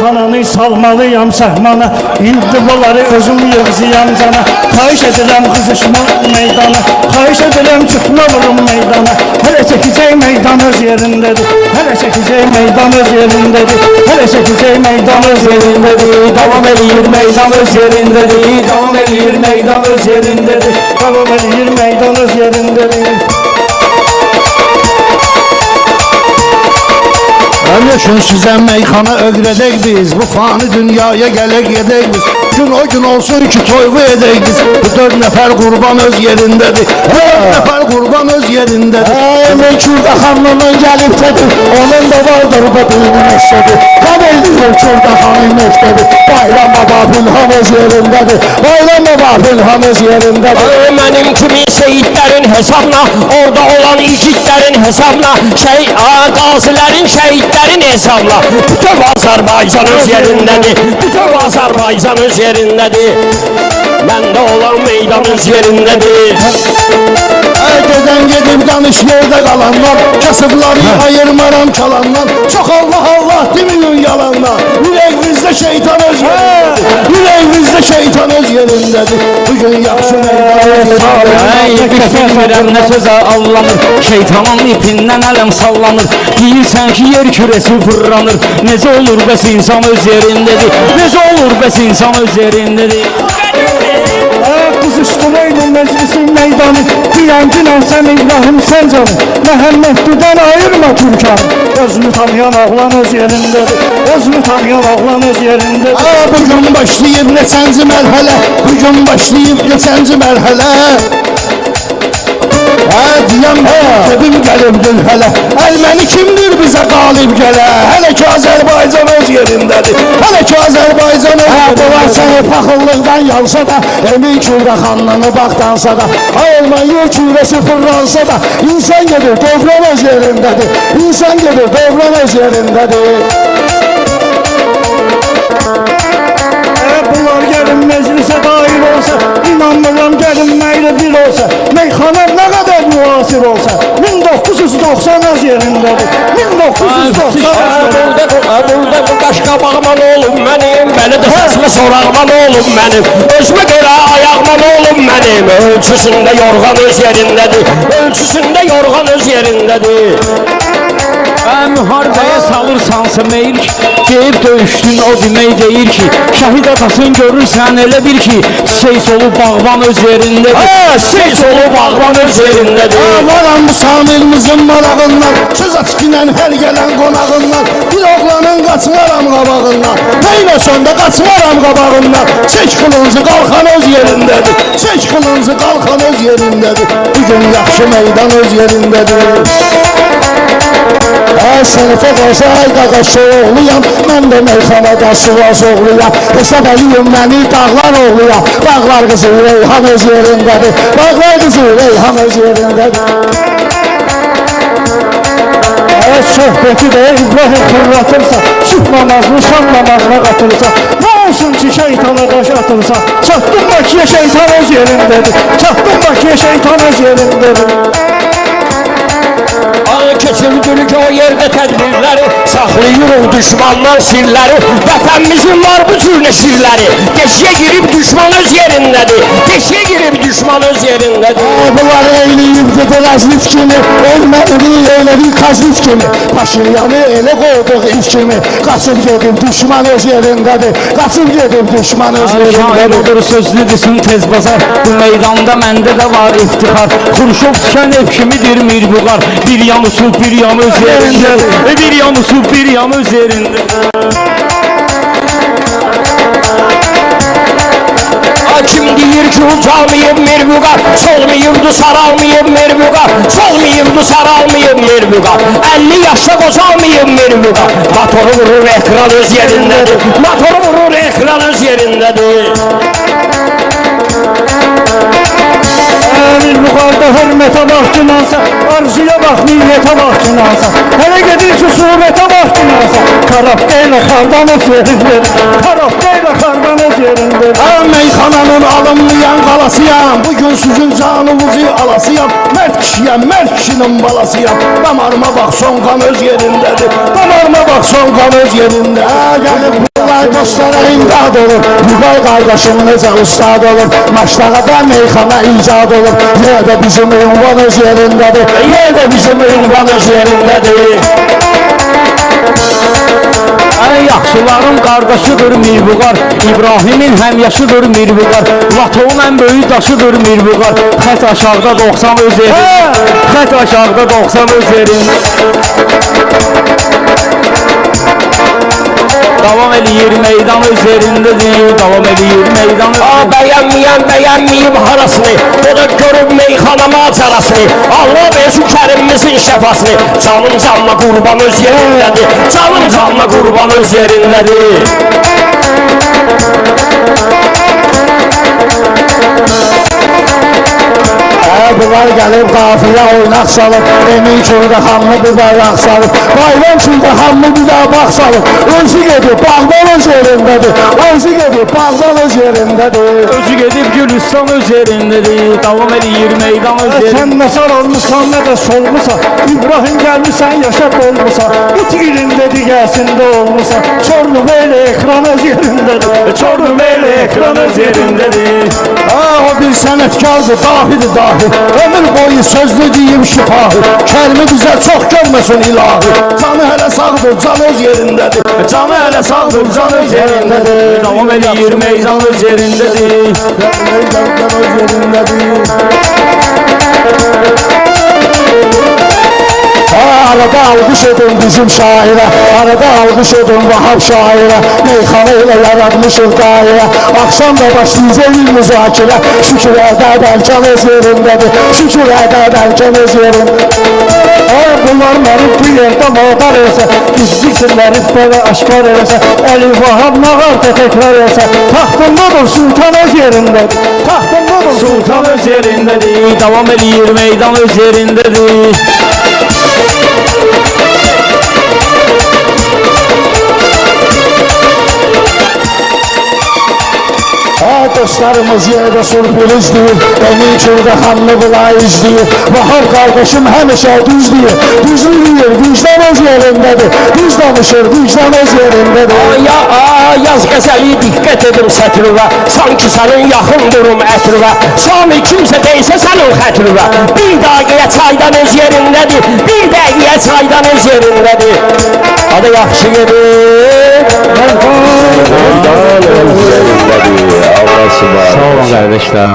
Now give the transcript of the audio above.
meyxananı salmalıyam səhmana. İndi bunları özüm yığzıyam cana. Xahiş edirəm qızışma meydana. Xahiş edirəm çıxma vurum meydana. Hələ çəkəcək meydan öz yerindədir. Hələ çəkəcək meydan öz yerindədir. Hələ çəkəcək meydan öz yerindədir. Davam eləyir meydan öz yerindədir. Davam eləyir meydan öz yerindədir. Davam eləyir meydan öz yerindədir. Ölüşün sizə meyxana öqrədək biz. Bu fani dünyaya gələk gedək biz. Gün o gün olsun ki toyğu edək biz. Bu 4 nəfər qurban öz yerindədir. 4 nəfər qurban öz yerindədir. Kürdə xanımın gəlib tədir. Onun da vardır bu bilmişsədir. Qan eləyir Kürdə xanım məktədir. Bayram baba Bilham öz yerindədir. Bayram baba Bilham öz yerindədir. Mənim kimi şehitlərin hesabına, orada olan igidlərin hesabına, qazilərin, şehitlərin hesabına. Bütün Azərbaycan öz yerindədir. Bütün Azərbaycan öz yerindədir. Məndə olan meydan öz yerindədir. Gedən gedib danış yerdə qalanlar. Kasıbları ayırmaram kalanlar. Çox Allah Allah deməyin yalanlar. Ürəyimizdə şeytan öz yerindədir. Ürəyimizdə şeytan öz yerindədir. Bugün yaxşı meydan. Bilmirəm nə sözə allanır. Şeytanın ipindən ələm sallanır. Deyirsən ki yer kürəsi fırlanır. Necə olur bəs insan öz yerindədir. Necə olur bəs insan öz yerindədir. Qızışdıraydı meclisin meydanı. Diyancıyla sən İbrahim Səncanı. Məhəmmədlidən ayırma Türkanı. Özünü tanıyan oğlan öz yerindədir. Özünü tanıyan oğlan öz yerindədir. Bugün başlayıb neçənci mərhələ. Bugün başlayıb neçənci mərhələ. Diyəm tebim gəlibdir hələ. Erməni kimdir bizə qalib gələ. Hələ ki Azərbaycan öz yerindədir. Hələ ki Azərbaycan öz yerindədir. Bunlar səni paxıllıqdan yansa da, emin Kürdə xanlını baxdansa da, ayılman yer kürəsi fırlansa da, insan gedir dövran öz yerindədir. İnsan gedir dövran öz yerindədir. Bunlar gəlin meclisə dair olsa, inanmıram gəlinməklə bir olsa, meyxana nə qədər müasir olsa, 1990 öz yerindədir. 1990 Burada bu qaşqabağıma nə olub mənim, məni də səsmə sorağıma nə olub mənim, özümə görə ayağıma nə olub mənim, ölçüsündə yorğan öz yerindədir, ölçüsündə yorğan öz yerindədir. Müharibəyə salırsansa meyil ki, deyib döyüşdün o demək deyir ki, şəhid atasın görürsən elə bir ki, çiçək solub bağban öz yerindədir. Çiçək solub bağban öz yerindədir. Varam bu Samilimizin marağından, söz açkinen hər gələn qonağından, bir oğlanın qaçmaram qabağından, neynə sonda qaçmaram qabağından, çək qılınızı qalxan öz yerindədir, çək qılınızı qalxan öz yerindədir, bugün yaxşı meydan öz yerindədir. Sınıfa qalsa ay qaqaşı oğluyam, mən də meyxanada suvaz oğluyam. Hesab eləyim məni dağlar oğluyam, dağlar qızı Reyhan öz yerindədir, dağlar qızı Reyhan öz yerindədir. Söhbəti də İbrahim fırlatırsa, süt namazını şam namazına qatırsa, nə olsun ki şeytana daş atırsa, çatdın Bakıya şeytan öz yerindədir, çatdın Bakıya şeytan öz yerindədir. Keçirdük o yerdə tədbirləri, saxlayırıq düşmanlar sirləri, vətənimizin var bu cür neşirləri, deşiyə girib düşman öz yerindədir, deşiyə girib düşman öz yerindədir. Bunlar eyləyib gedir əzlif kimi, ölməni eylədik kazlif kimi, Paşinyanı elə qoyduq iz kimi, qaçıb gedib düşman öz yerindədir, qaçıb gedib düşman öz yerindədir. Şair odur sözlü desin tez bazar, bu meydanda məndə də var iftihar, Xurşov düşən ev kimidir mirbuqar, bir yan usul bir yan öz yerində, bir yan usul bir yan öz yerində. Kim deyir ki ucalmayıb mervuqa, solmayıbdı saralmayıb mervuqa, solmayıbdı saralmayıb mervuqa, 50 yaşda qocalmayıb mervuqa, motoru vurur ekran öz yerindədir, motoru vurur ekran öz yerindədir. Yukarıda hürmete mahkunansa, arzuya bak niyyete mahkunansa, hele gedir ki surete mahkunansa, karabdeyle kardanız yerindir, karabdeyle kardanız yerindir. Meyxananın alınmayan qalasıyam, bugün sizin canınızı alasıyam, mərd kişiyəm, mərd kişinin balasıyam, damarıma bax son qan öz yerindədir, damarıma bax son qan öz yerində. Gəlib dostlara imdad olur. Müqay qardaşım necə ustad olur. Maçlaqada meyxana icad olur. Yenə də bizim ünvan öz yerindədir. Yenə də bizim ünvan öz yerindədir. Ey yaxşıların qardaşıdır Mirbuqar, İbrahimin həmyaşıdır Mirbuqar, Vatonun ən böyük daşıdır Mirbuqar. Xət aşağıda 90 öz yerin, xət aşağıda 90 öz yerin. Davam eləyir meydan öz yerindədir, davam eləyir meydan öz yerindədir. Bəyənməyən bəyənməyib harasını, o da görüb meyxana macarasını. Allah versin kərimimizin şəfasını. Canım canla qurban öz yerindədir, canım canla qurban öz yerindədir. Bunlar gəlib qafilə oynaq salıb. Emin köydə xanlı bir bayraq salıb. Bayram köydə xanlı bir daha bax salıb. Özü gedib bağdan öz yerindədir. Özü gedib bağdan öz yerindədir. Özü gedib Gülüstan öz yerindədir, davam eləyir meydan öz yerindədir. Sen ne sar olmuşsan ne de solmuşsan, İbrahim gelmişsen yaşa dolmuşsan, it ilinde digesinde olmuşsan, Çorlu böyle ekran öz yerindedir, Çorlu böyle ekran öz yerindedir. O bir sənətkardır, dahidir dahi. Ömür boyu sözlü deyim şifahi. Kəlmi bizə çox görməsin ilahi. Canı hələ sağdır, can öz yerindədir. Canı hələ sağdır, can öz yerindədir. Davam eləyir meydan öz yerindədir. Meydan öz yerindədir. Arada alqış edin bizim şairə, arada alqış edin Vahab şairə. Meyxana ilə yaratmışıq dairə, axşam da başlayacaq il müzakirə. Şükür ədəbəlkən öz yerindədir, şükür ədəbəlkən öz yerindədir. Bunlar mənim bu yerdə mağar eləsə, gizli sirləri belə aşkar eləsə, Əli Vahab nağarda təkrar eləsə, taxtındadır sultan öz yerindədir, taxtındadır Sultan öz yerindədir, davam eləyir meydan öz yerindədir. Dostlarımız yerdə sürprizdir, Emin köydə xanlı bula izləyir. Vahab qardaşım həmişə düzləyir, düzləyir, vicdan öz yerindədir. Düz danışır, vicdan öz yerindədir. Yaz qəzəli diqqət edim sətrüvə, sanki sənin yaxın durum ətrüvə. Sami kimsə deysə sənin xətrüvə, bir daqiqə çaydan öz yerindədir, bir dəqiqə çaydan öz yerindədir. Adı yaxşı gedir, meydan öz yerindədir. Sağ olun qardaşlar.